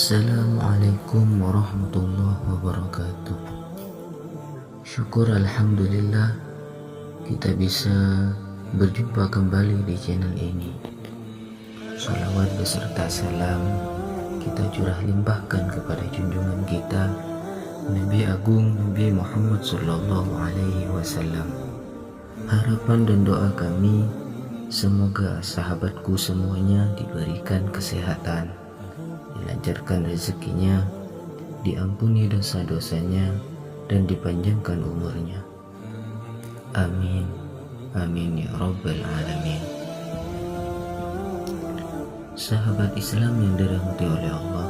Assalamualaikum warahmatullahi wabarakatuh. Syukur alhamdulillah kita bisa berjumpa kembali di channel ini. Salawat beserta salam kita curah limpahkan kepada junjungan kita Nabi Agung Nabi Muhammad Sallallahu Alaihi Wasallam. Harapan dan doa kami semoga sahabatku semuanya diberikan kesehatan, dilancarkan rezekinya, diampuni dosa-dosanya, dan dipanjangkan umurnya. Amin. Amin ya Rabbal Alamin. Sahabat Islam yang dirahmati oleh Allah,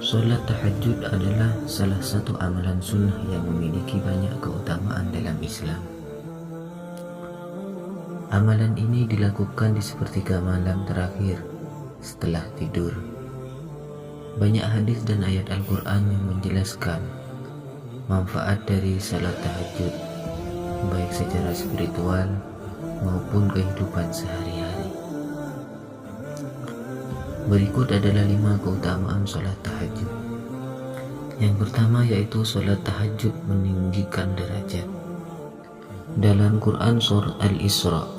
sholat tahajud adalah salah satu amalan sunnah yang memiliki banyak keutamaan dalam Islam. Amalan ini dilakukan di sepertiga malam terakhir setelah tidur. Banyak hadis dan ayat Al-Quran yang menjelaskan manfaat dari salat tahajud, baik secara spiritual maupun kehidupan sehari-hari. Berikut adalah 5 keutamaan salat tahajud. Yang pertama yaitu salat tahajud meninggikan derajat. Dalam Quran surah Al-Isra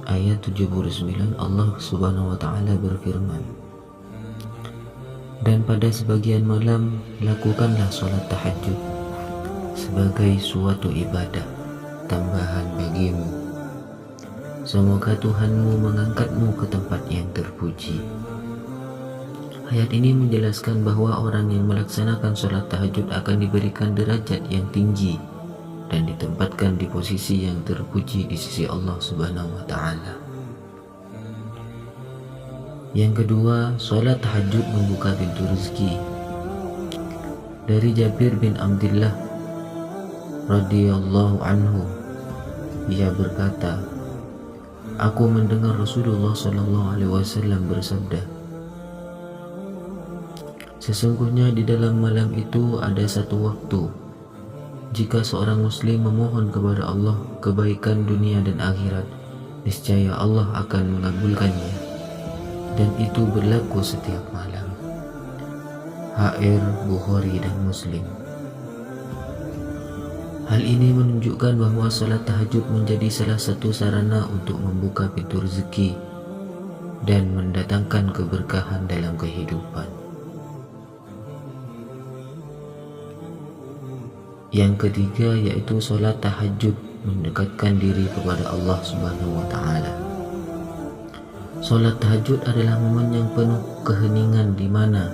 ayat 79 Allah Subhanahu wa taala berfirman, dan pada sebagian malam lakukanlah salat tahajud sebagai suatu ibadah tambahan bagimu. Semoga Tuhanmu mengangkatmu ke tempat yang terpuji. Ayat ini menjelaskan bahwa orang yang melaksanakan salat tahajud akan diberikan derajat yang tinggi dan ditempatkan di posisi yang terpuji di sisi Allah Subhanahu wa taala. Yang kedua, salat tahajud membuka pintu rezeki. Dari Jabir bin Abdullah radhiyallahu anhu, ia berkata, aku mendengar Rasulullah sallallahu alaihi wasallam bersabda, sesungguhnya di dalam malam itu ada satu waktu jika seorang muslim memohon kepada Allah kebaikan dunia dan akhirat, niscaya Allah akan mengabulkannya, dan itu berlaku setiap malam. HR Bukhari dan Muslim. Hal ini menunjukkan bahwa salat tahajud menjadi salah satu sarana untuk membuka pintu rezeki dan mendatangkan keberkahan dalam kehidupan. Yang ketiga yaitu salat tahajud mendekatkan diri kepada Allah Subhanahu wa taala. Salat tahajud adalah momen yang penuh keheningan di mana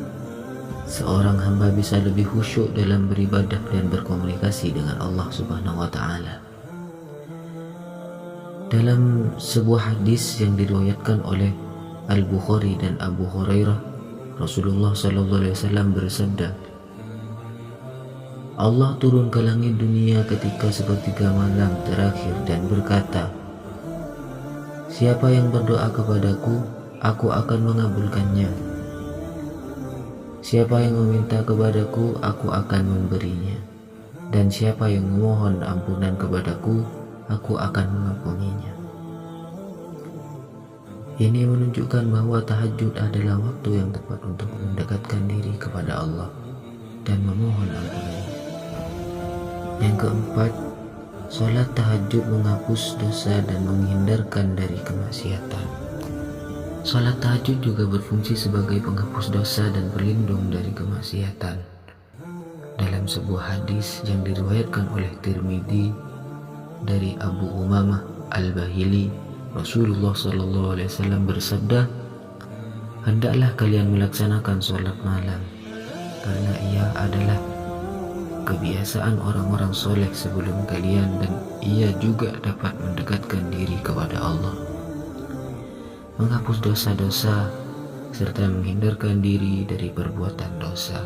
seorang hamba bisa lebih khusyuk dalam beribadah dan berkomunikasi dengan Allah Subhanahu wa taala. Dalam sebuah hadis yang diriwayatkan oleh Al-Bukhari dan Abu Hurairah, Rasulullah sallallahu alaihi wasallam bersabda, Allah turun ke langit dunia ketika sepertiga malam terakhir dan berkata, siapa yang berdoa kepadaku, aku akan mengabulkannya. Siapa yang meminta kepadaku, aku akan memberinya. Dan siapa yang memohon ampunan kepadaku, aku akan mengampuninya. Ini menunjukkan bahwa tahajud adalah waktu yang tepat untuk mendekatkan diri kepada Allah dan memohon ampunan. Yang keempat, salat tahajud menghapus dosa dan menghindarkan dari kemaksiatan. Salat tahajud juga berfungsi sebagai penghapus dosa dan pelindung dari kemaksiatan. Dalam sebuah hadis yang diriwayatkan oleh Tirmidzi dari Abu Umamah Al-Bahili, Rasulullah sallallahu alaihi wasallam bersabda, hendaklah kalian melaksanakan salat malam karena ia adalah kebiasaan orang-orang soleh sebelum kalian dan ia juga dapat mendekatkan diri kepada Allah, menghapus dosa-dosa serta menghindarkan diri dari perbuatan dosa.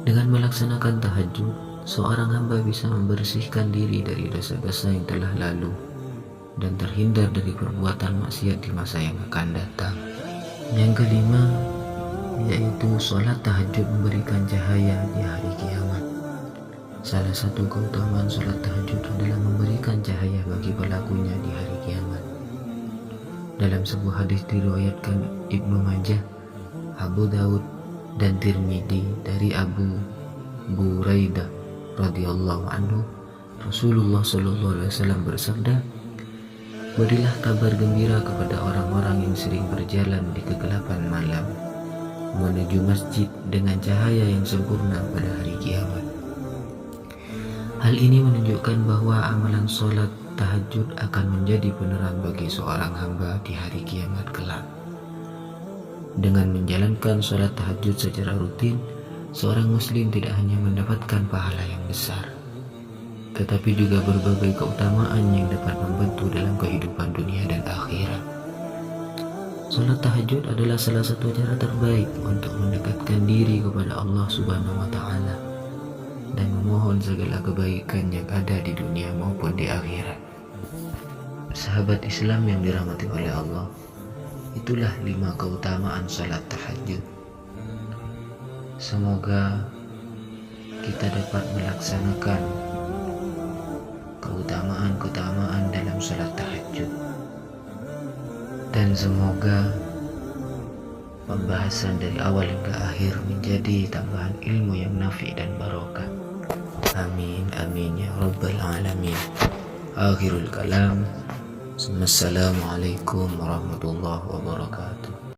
Dengan melaksanakan tahajud, seorang hamba bisa membersihkan diri dari dosa-dosa yang telah lalu dan terhindar dari perbuatan maksiat di masa yang akan datang. Yang kelima yaitu salat tahajud memberikan cahaya di hari kiamat. Salah satu keutamaan salat tahajud adalah memberikan cahaya bagi pelakunya di hari kiamat. Dalam sebuah hadis diriwayatkan Ibnu Majah Abu Daud dan Tirmidzi dari Abu Buraidah radhiyallahu anhu, Rasulullah sallallahu alaihi wasallam bersabda, "Berilah kabar gembira kepada orang-orang yang sering berjalan di kegelapan malam menuju masjid dengan cahaya yang sempurna pada hari kiamat." Hal ini menunjukkan bahwa amalan sholat tahajud akan menjadi penerang bagi seorang hamba di hari kiamat kelak. Dengan menjalankan sholat tahajud secara rutin, seorang muslim tidak hanya mendapatkan pahala yang besar, tetapi juga berbagai keutamaan yang dapat membantu dalam kehidupan dunia dan akhirat. Sholat tahajud adalah salah satu cara terbaik untuk mendekatkan diri kepada Allah Subhanahu wa Ta'ala dan memohon segala kebaikan yang ada di dunia maupun di akhirat. Sahabat Islam yang dirahmati oleh Allah, itulah 5 keutamaan salat tahajud. Semoga kita dapat melaksanakan keutamaan-keutamaan dalam salat tahajud, dan semoga pembahasan dari awal hingga akhir menjadi tambahan ilmu yang nafi dan barokah. Amin amin ya rabbal alamin. Akhirul kalam. Assalamualaikum warahmatullahi wabarakatuh.